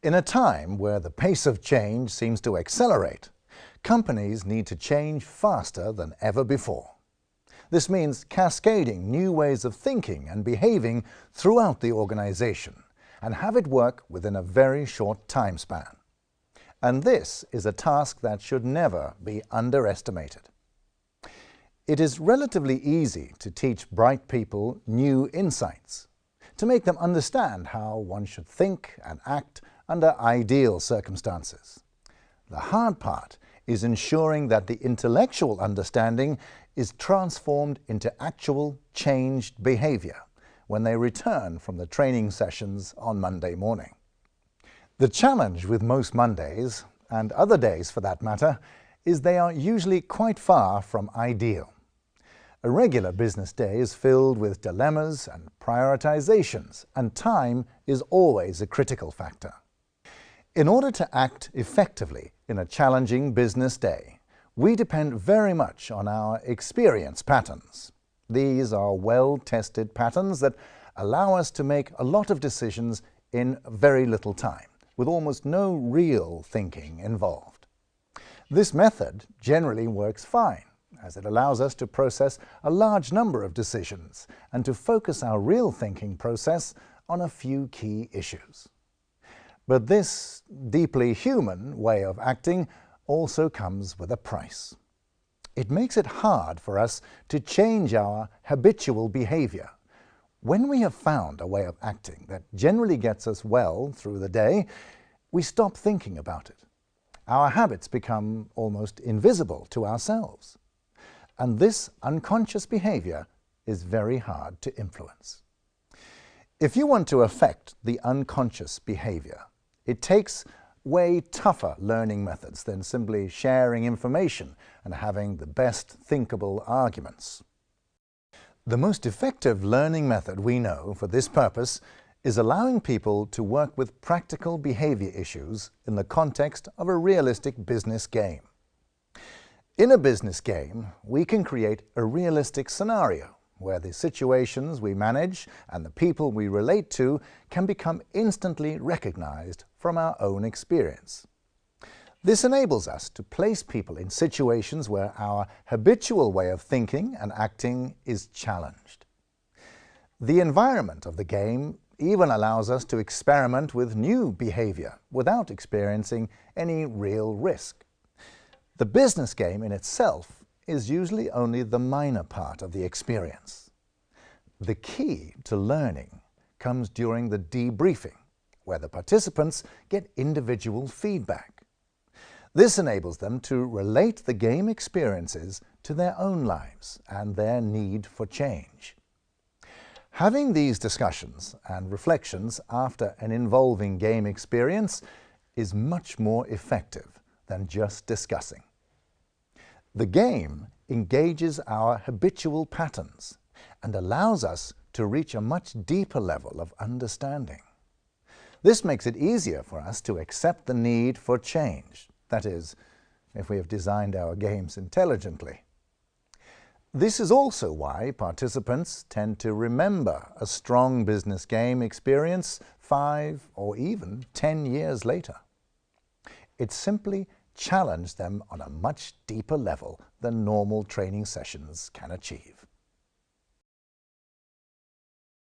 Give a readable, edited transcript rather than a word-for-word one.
In a time where the pace of change seems to accelerate, companies need to change faster than ever before. This means cascading new ways of thinking and behaving throughout the organization and have it work within a very short time span. And this is a task that should never be underestimated. It is relatively easy to teach bright people new insights, to make them understand how one should think and act under ideal circumstances. The hard part is ensuring that the intellectual understanding is transformed into actual changed behavior when they return from the training sessions on Monday morning. The challenge with most Mondays, and other days for that matter, is they are usually quite far from ideal. A regular business day is filled with dilemmas and prioritizations, and time is always a critical factor. In order to act effectively in a challenging business day, we depend very much on our experience patterns. These are well-tested patterns that allow us to make a lot of decisions in very little time, with almost no real thinking involved. This method generally works fine, as it allows us to process a large number of decisions and to focus our real thinking process on a few key issues. But this deeply human way of acting also comes with a price. It makes it hard for us to change our habitual behavior. When we have found a way of acting that generally gets us well through the day, we stop thinking about it. Our habits become almost invisible to ourselves. And this unconscious behavior is very hard to influence. If you want to affect the unconscious behavior, it takes way tougher learning methods than simply sharing information and having the best thinkable arguments. The most effective learning method we know for this purpose is allowing people to work with practical behavior issues in the context of a realistic business game. In a business game, we can create a realistic scenario where the situations we manage and the people we relate to can become instantly recognized from our own experience. This enables us to place people in situations where our habitual way of thinking and acting is challenged. The environment of the game even allows us to experiment with new behavior without experiencing any real risk. The business game in itself is usually only the minor part of the experience. The key to learning comes during the debriefing, where the participants get individual feedback. This enables them to relate the game experiences to their own lives and their need for change. Having these discussions and reflections after an involving game experience is much more effective than just discussing. The game engages our habitual patterns and allows us to reach a much deeper level of understanding. This makes it easier for us to accept the need for change, that is, if we have designed our games intelligently. This is also why participants tend to remember a strong business game experience 5 or even 10 years later. It simply challenged them on a much deeper level than normal training sessions can achieve.